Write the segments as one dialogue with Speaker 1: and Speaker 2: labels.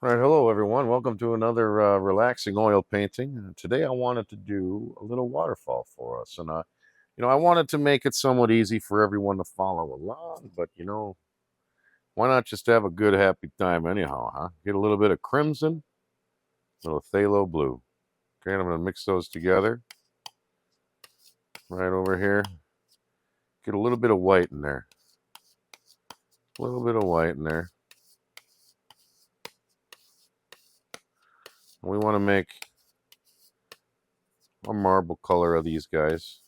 Speaker 1: All right, hello everyone. Welcome to another relaxing oil painting. Today I wanted to do a little waterfall for us, and I wanted to make it somewhat easy for everyone to follow along. But why not just have a good, happy time anyhow, huh? Get a little bit of crimson, a little phthalo blue. Okay, and I'm going to mix those together right over here. Get a little bit of white in there, a little bit of white in there. And we want to make a marble color of these guys,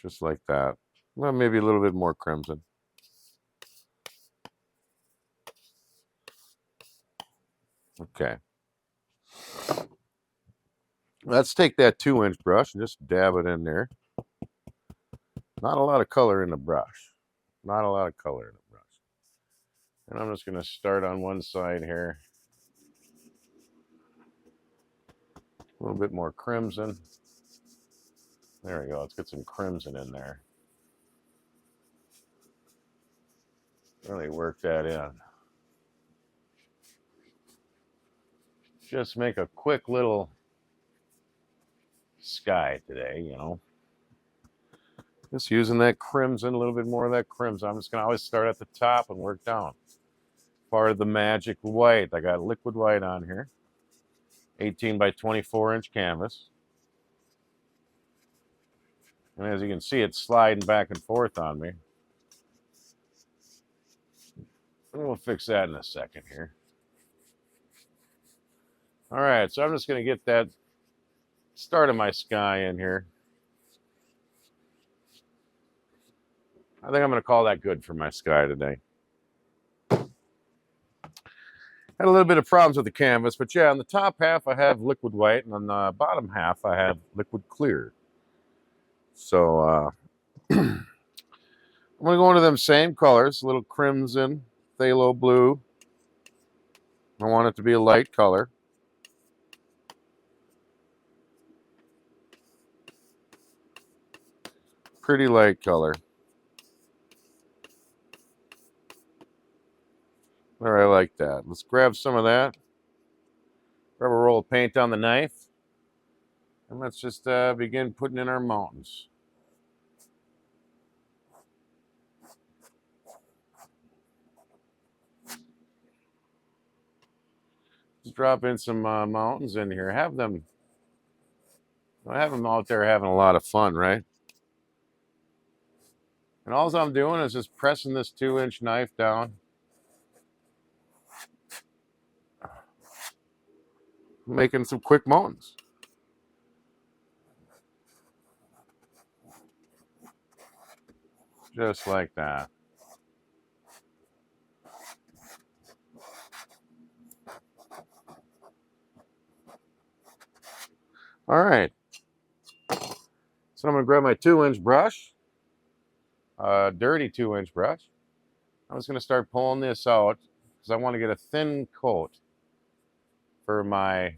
Speaker 1: just like that. Well, maybe a little bit more crimson. Okay. Let's take that 2-inch brush and just dab it in there. Not a lot of color in the brush. Not a lot of color in the brush. And I'm just going to start on one side here. A little bit more crimson. There we go. Let's get some crimson in there. Really work that in. Just make a quick little sky today, Just using that crimson, a little bit more of that crimson. I'm just going to always start at the top and work down. Part of the magic white. I got liquid white on here. 18 by 24 inch canvas. And as you can see, it's sliding back and forth on me. And we'll fix that in a second here. All right, so I'm just going to get that start of my sky in here. I think I'm going to call that good for my sky today. Had a little bit of problems with the canvas, but yeah, on the top half I have liquid white, and on the bottom half I have liquid clear. So I'm going to go into them same colors, a little crimson, phthalo blue. I want it to be a light color. Pretty light color. There, I like that. Let's grab some of that. Grab a roll of paint on the knife. And let's just begin putting in our mountains. Just drop in some mountains in here. Have them out there having a lot of fun, right? And all I'm doing is just pressing this 2-inch knife down. Making some quick mountains. Just like that. All right. So I'm going to grab my 2-inch brush, dirty 2-inch brush. I'm just going to start pulling this out because I want to get a thin coat for my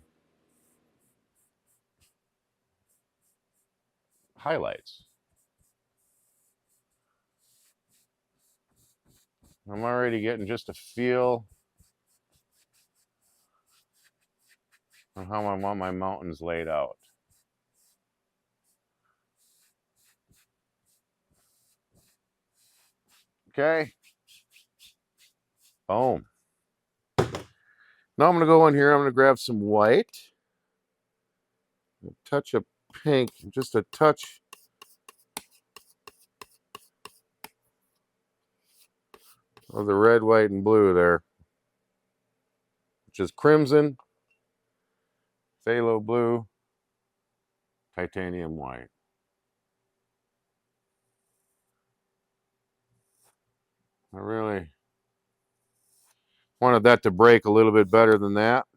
Speaker 1: highlights. I'm already getting just a feel of how I want my mountains laid out. Okay. Boom. Now I'm going to go in here. I'm going to grab some white, a touch of pink, just a touch of the red, white, and blue there, which is crimson, phthalo blue, titanium white. I really wanted that to break a little bit better than that.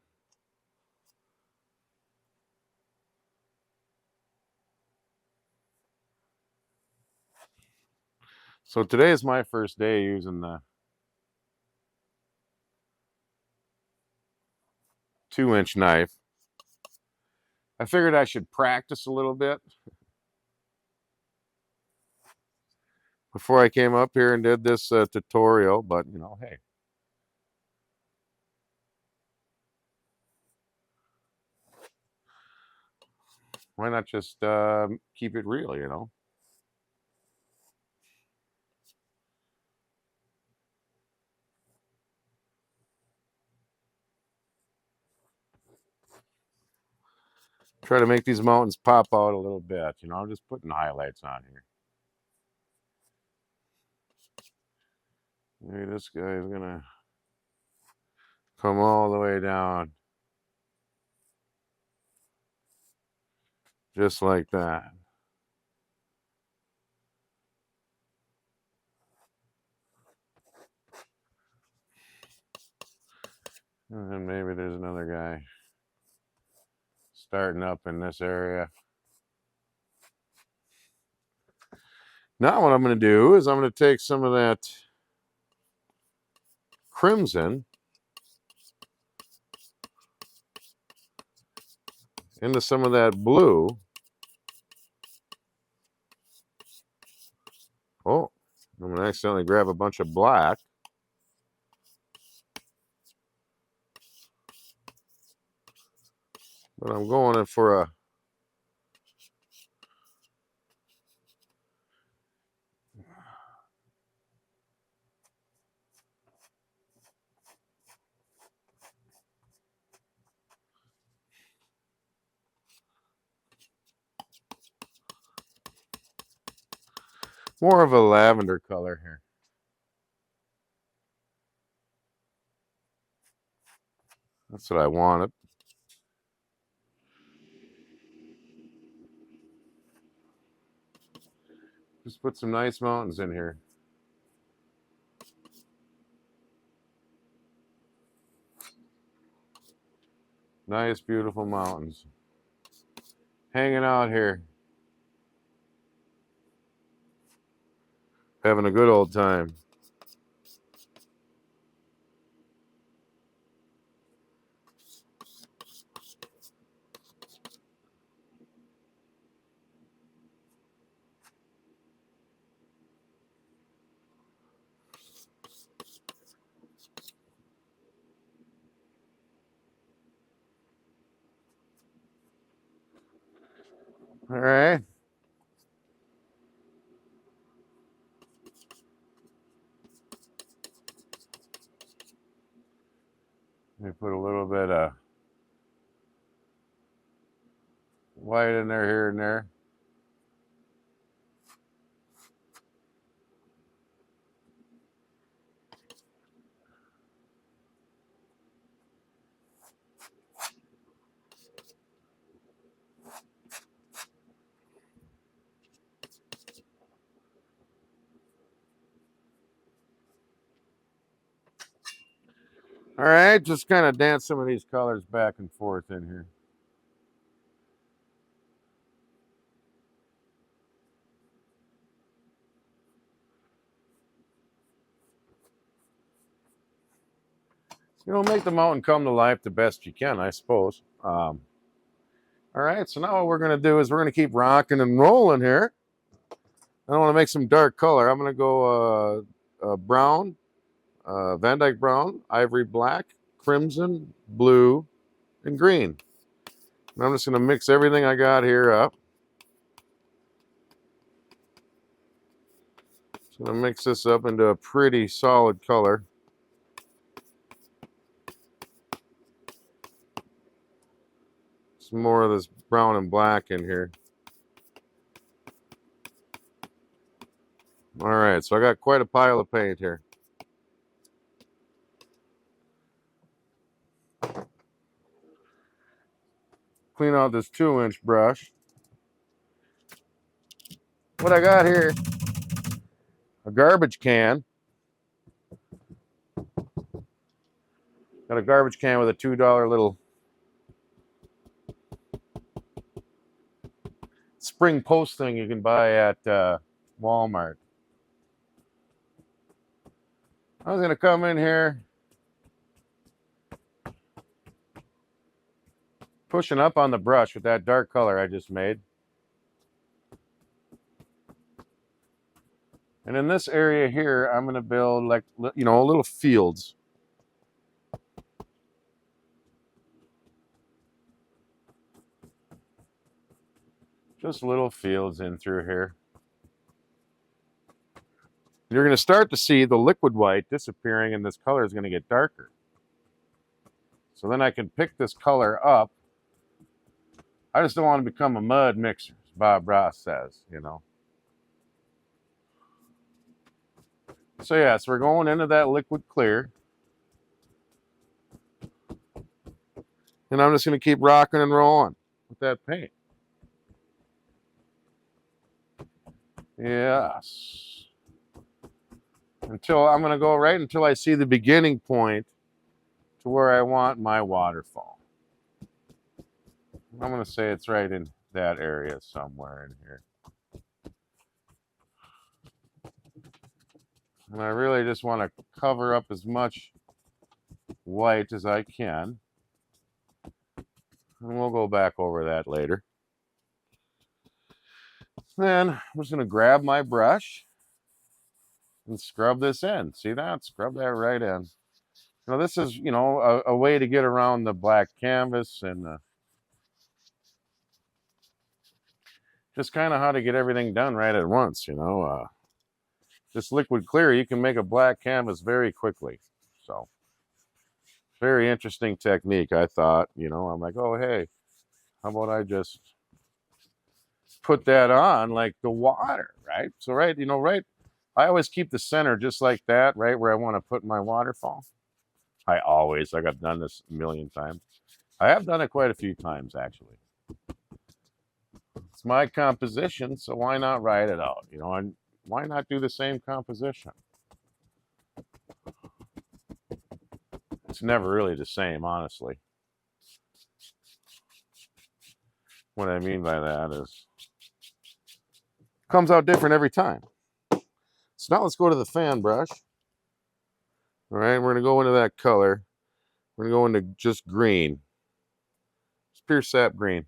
Speaker 1: So today is my first day using the 2-inch knife. I figured I should practice a little bit before I came up here and did this tutorial, but hey, Why not just keep it real, you know? Try to make these mountains pop out a little bit. You know, I'm just putting highlights on here. Maybe this guy's gonna come all the way down, just like that. And then maybe there's another guy starting up in this area. Now what I'm going to do is I'm going to take some of that crimson into some of that blue. Oh, I'm going to accidentally grab a bunch of black. But I'm going in for a more of a lavender color here. That's what I wanted. Just put some nice mountains in here. Nice, beautiful mountains. Hanging out here. Having a good old time. All right. Let me put a little bit of white in there, here and there. All right, just kind of dance some of these colors back and forth in here. You know, make the mountain come to life the best you can, I suppose. All right, so now what we're going to do is we're going to keep rocking and rolling here. I want to make some dark color. I'm going to go brown, Van Dyke brown, ivory black, crimson, blue, and green. And I'm just going to mix everything I got here up. Just going to mix this up into a pretty solid color. Some more of this brown and black in here. All right, so I got quite a pile of paint here. Clean out this 2-inch brush. What I got here, a garbage can. Got a garbage can with a $2 little spring post thing you can buy at Walmart. I was gonna come in here, pushing up on the brush with that dark color I just made. And in this area here, I'm gonna build like, you know, little fields. Just little fields in through here. You're going to start to see the liquid white disappearing, and this color is going to get darker. So then I can pick this color up. I just don't want to become a mud mixer, as Bob Ross says, you know. So yeah, so we're going into that liquid clear. And I'm just going to keep rocking and rolling with that paint. Yes. Until I'm going to go right until I see the beginning point to where I want my waterfall. I'm going to say it's right in that area somewhere in here. And I really just want to cover up as much white as I can. And we'll go back over that later. Then I'm just going to grab my brush and scrub this in. See that? Scrub that right in. Now this is, you know, a way to get around the black canvas and just kind of how to get everything done right at once, you know. This liquid clear, you can make a black canvas very quickly. So, very interesting technique, I thought. You know, I'm like, oh, hey, how about I just put that on like the water, right? So, right, you know, right, I always keep the center just like that, right, where I want to put my waterfall. Like I've done this a million times. I have done it quite a few times, actually. It's my composition, so why not write it out, you know, and why not do the same composition? It's never really the same, honestly. What I mean by that is it comes out different every time. So now let's go to the fan brush. All right, we're going to go into that color. We're going to go into just green. It's pure sap green.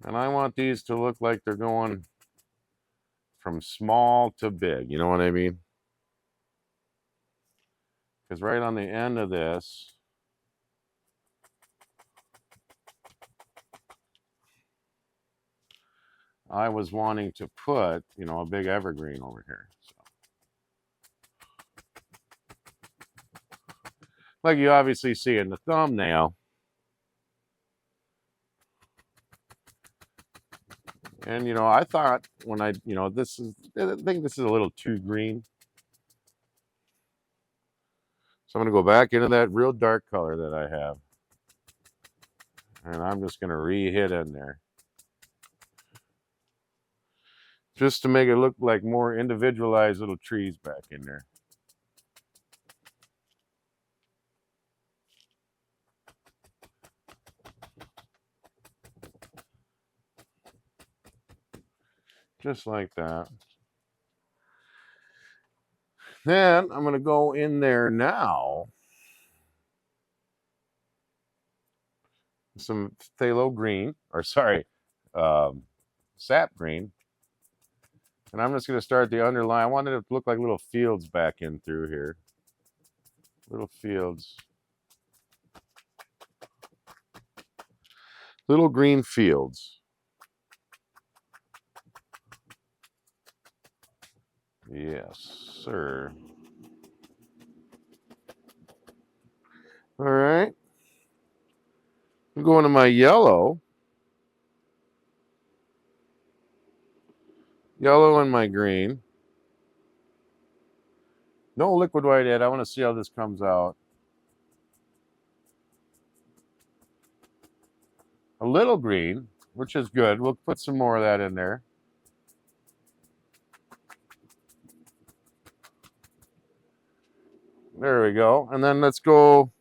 Speaker 1: And I want these to look like they're going from small to big. You know what I mean? Because right on the end of this, I was wanting to put, you know, a big evergreen over here. So. Like you obviously see in the thumbnail. And, you know, I thought when I think this is a little too green. So I'm going to go back into that real dark color that I have. And I'm just going to re-hit in there. Just to make it look like more individualized little trees back in there. Just like that. Then I'm going to go in there now. Some phthalo green, or sorry, sap green. And I'm just going to start the underline. I wanted it to look like little fields back in through here. Little fields. Little green fields. Yes, sir. All right. I'm going to my yellow. Yellow and my green. No liquid white yet. I want to see how this comes out. A little green, which is good. We'll put some more of that in there. There we go. And then let's go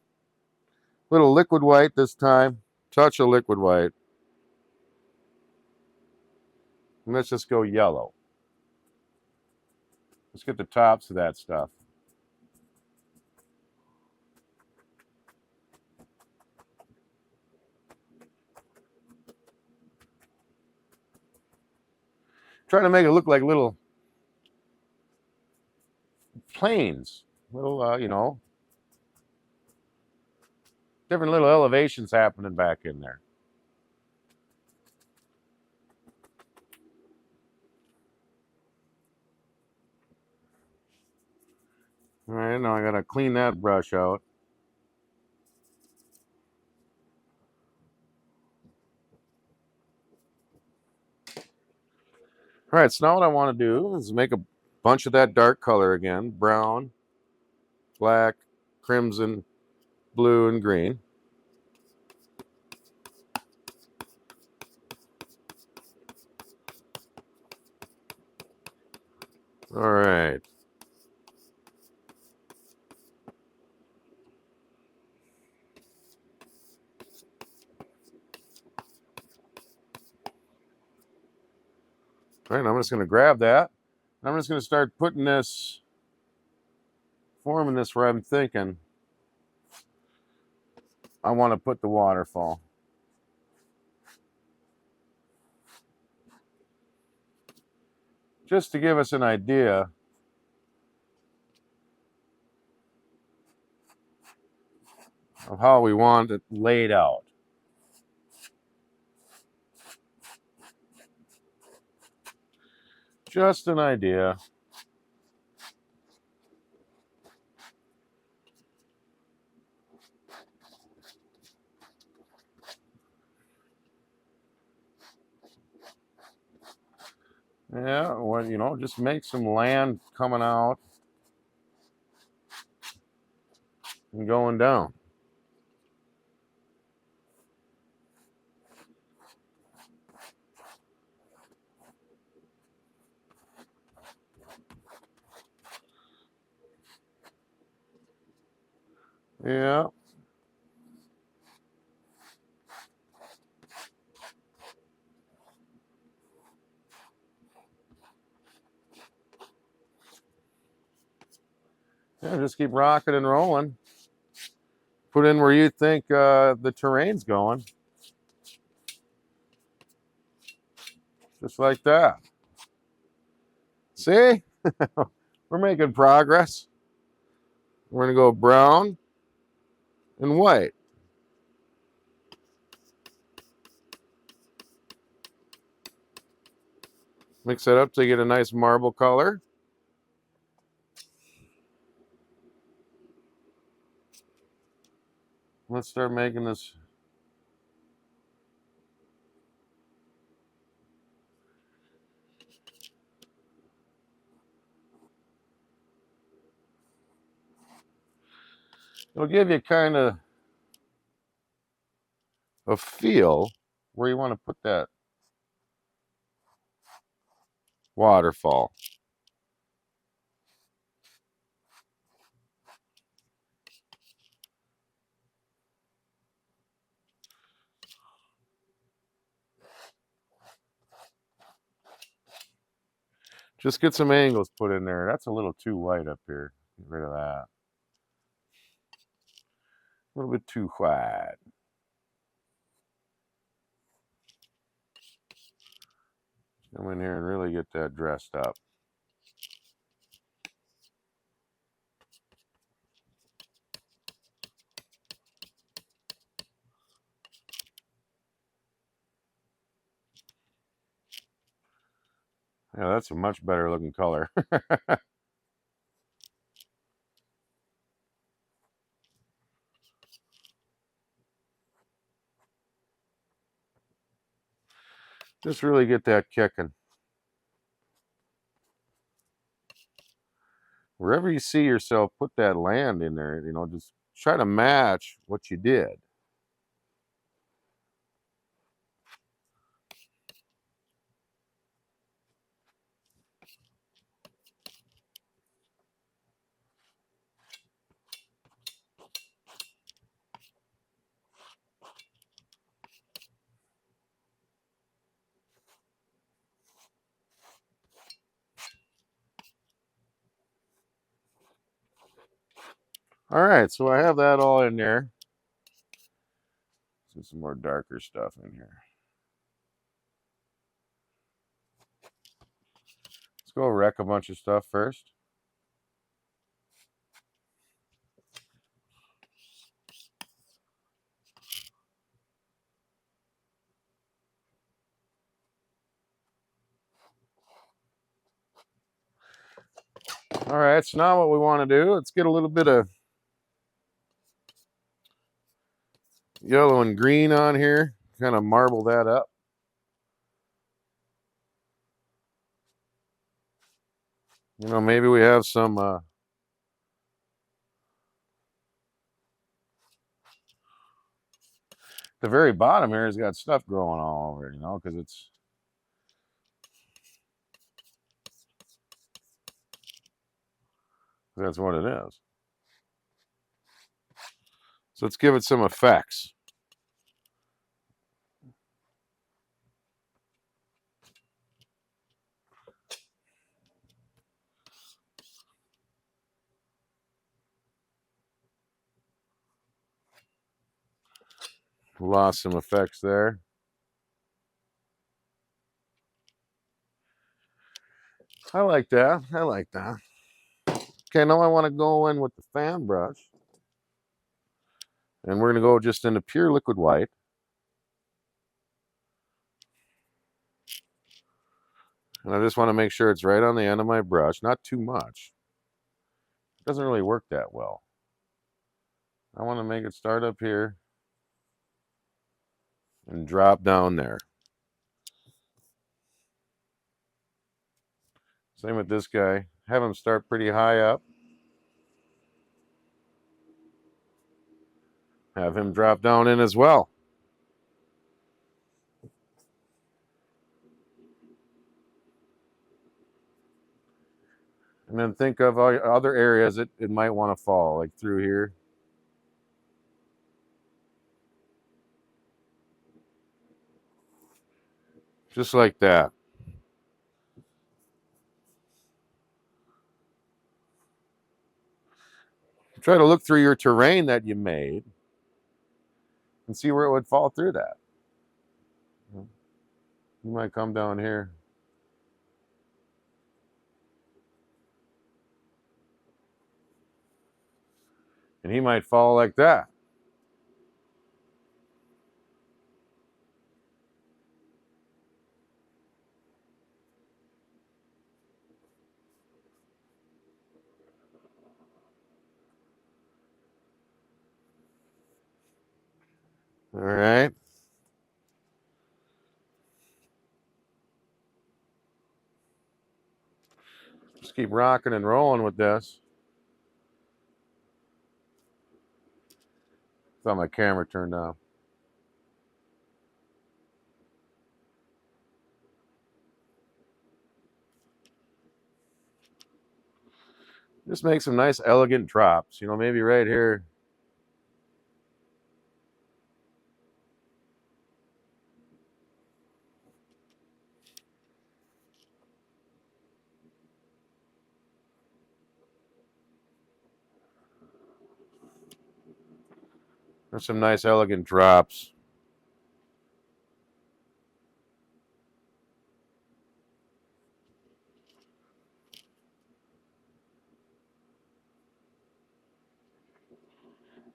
Speaker 1: little liquid white this time. Touch of liquid white. And let's just go yellow. Let's get the tops of that stuff. Trying to make it look like little planes. Little, you know, different little elevations happening back in there. right, now I gotta clean that brush out. All right, so now what I want to do is make a bunch of that dark color again. Brown, black, crimson, blue, and green. All right. All right, I'm just going to grab that. I'm just going to start putting this, forming this where I'm thinking I want to put the waterfall. Just to give us an idea of how we want it laid out. Just an idea. Yeah, well, you know, just make some land coming out and going down. Yeah. Yeah, just keep rocking and rolling. Put in where you think the terrain's going. Just like that. See? We're making progress. We're going to go brown and white. Mix that up to get a nice marble color. Let's start making this. It'll give you kind of a feel where you want to put that waterfall. Just get some angles put in there. That's a little too white up here. Get rid of that. A little bit too white. Come in here and really get that dressed up. Yeah, that's a much better looking color. Just really get that kicking. Wherever you see yourself, put that land in there. You know, just try to match what you did. All right, so I have that all in there. Let's do some more darker stuff in here. Let's go wreck a bunch of stuff first. All All right, so now what we want to do, let's get a little bit of yellow and green on here, kind of marble that up. You know, maybe we have some the very bottom here has got stuff growing all over it, you know, because that's what it is. So let's give it some effects. Lost some effects there. I like that. I like that. Okay, now I want to go in with the fan brush. And we're going to go just into pure liquid white. And I just want to make sure it's right on the end of my brush, not too much. It doesn't really work that well. I want to make it start up here and drop down there. Same with this guy. Have him start pretty high up. Have him drop down in as well. And then think of other areas it might want to fall, like through here. Just like that. Try to look through your terrain that you made and see where it would fall through that. You might come down here. And he might fall like that. All right. Just keep rocking and rolling with this. Thought my camera turned off. Just make some nice, elegant drops. You know, maybe right here. There's some nice, elegant drops.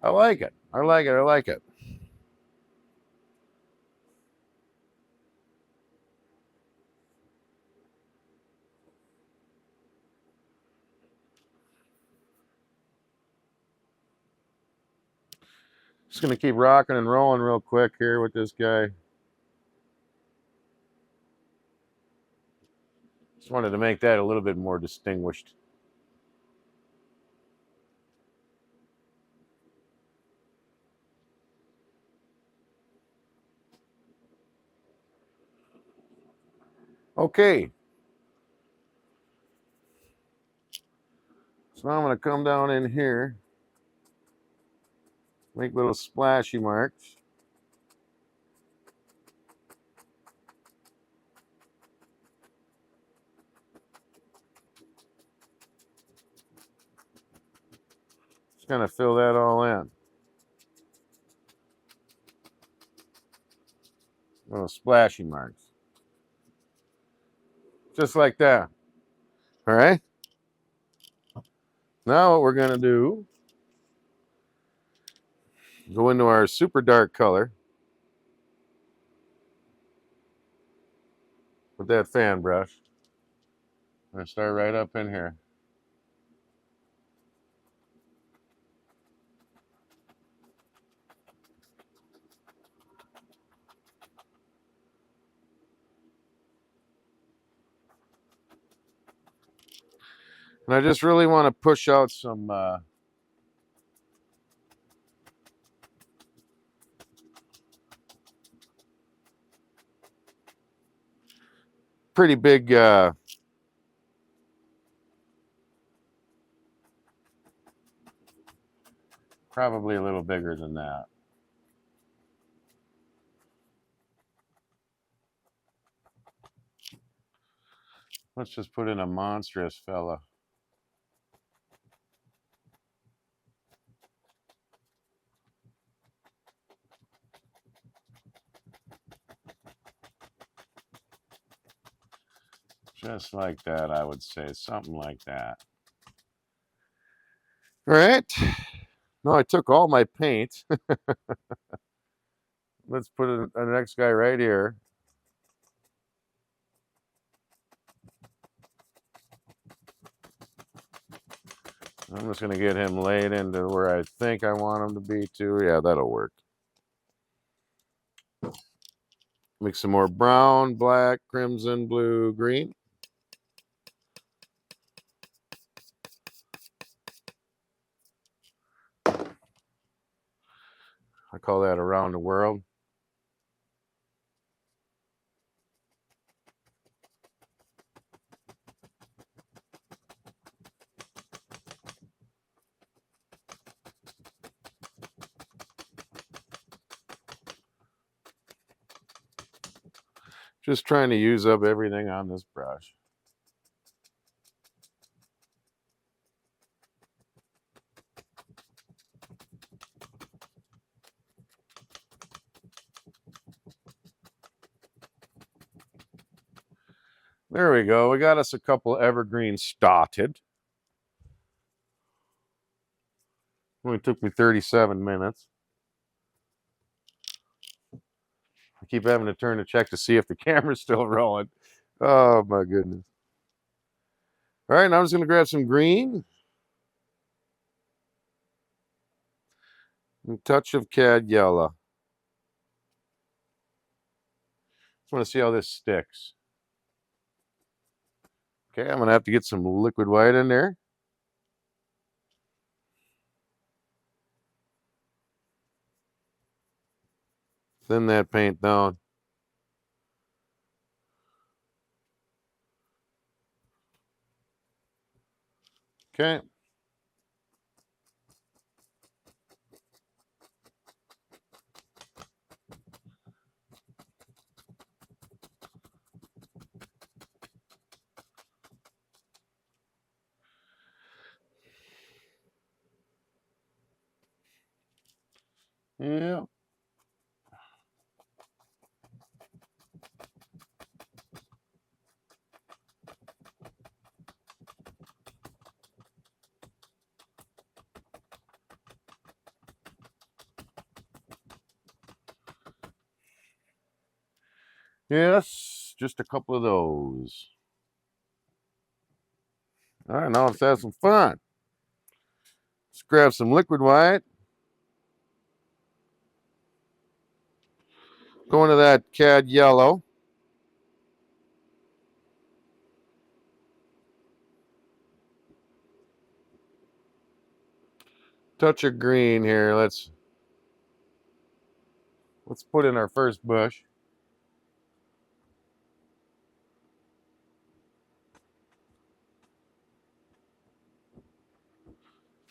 Speaker 1: I like it. I like it. I like it. Just going to keep rocking and rolling real quick here with this guy. Just wanted to make that a little bit more distinguished. Okay. So now I'm going to come down in here, make little splashy marks. Just kind of fill that all in. Little splashy marks. Just like that. All right. Now what we're going to do, go into our super dark color with that fan brush. I'm going to start right up in here. And I just really want to push out some pretty big, probably a little bigger than that. Let's just put in a monstrous fella. Just like that, I would say. Something like that. All right. No, I took all my paint. Let's put the next guy right here. I'm just going to get him laid into where I think I want him to be too. Yeah, that'll work. Mix some more brown, black, crimson, blue, green. I call that around the world. Just trying to use up everything on this brush. There we go. We got us a couple evergreens started. Only took me 37 minutes. I keep having to turn to check to see if the camera's still rolling. Oh my goodness. All right, now I'm just going to grab some green. And a touch of cad yellow. Just want to see how this sticks. Okay, I'm going to have to get some liquid white in there. Thin that paint down. Okay. Yeah. Yes, just a couple of those. All right, now let's have some fun. Let's grab some liquid white. Go into that cad yellow. Touch of green here. Let's put in our first bush.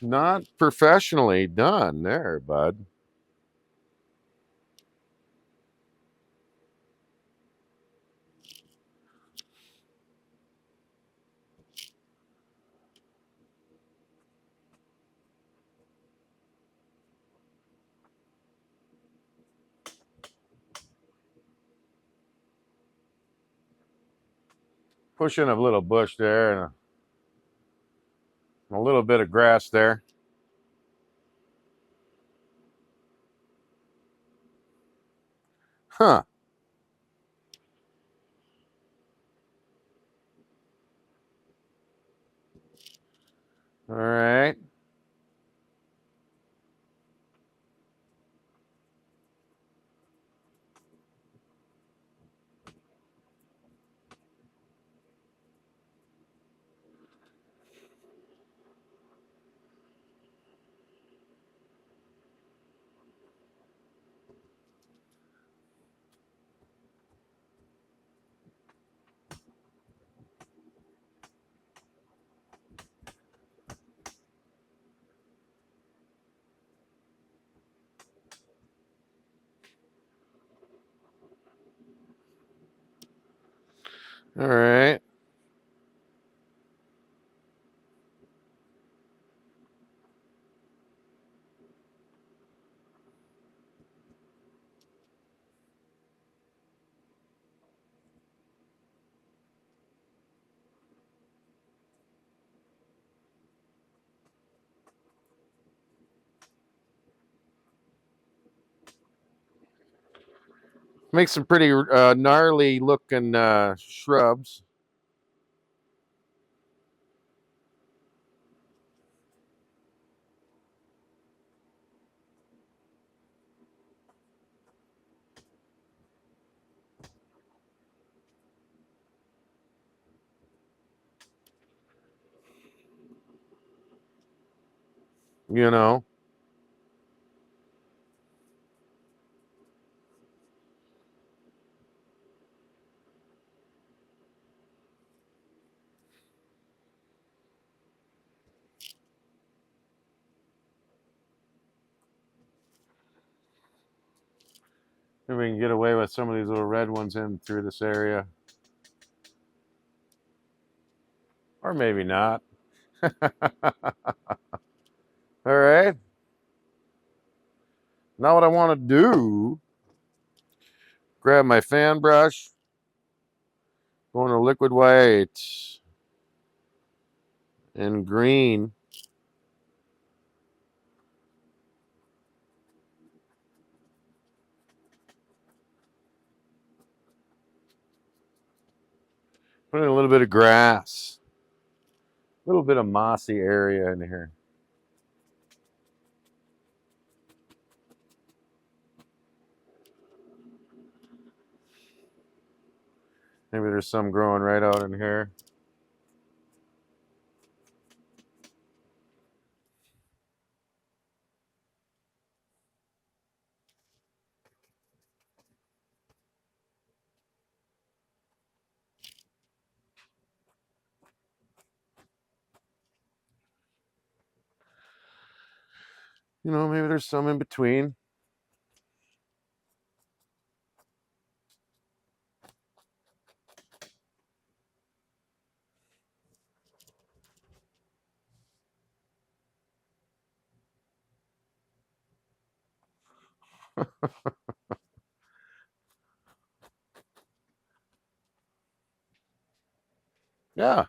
Speaker 1: Not professionally done there, bud. Push in a little bush there and a little bit of grass there. Huh. All right. All right. Make some pretty gnarly looking shrubs. You know. Maybe we can get away with some of these little red ones in through this area. Or maybe not. All right. Now what I want to do, grab my fan brush, go into liquid white and green. Put in a little bit of grass, a little bit of mossy area in here. Maybe there's some growing right out in here. You know, maybe there's some in between. Yeah.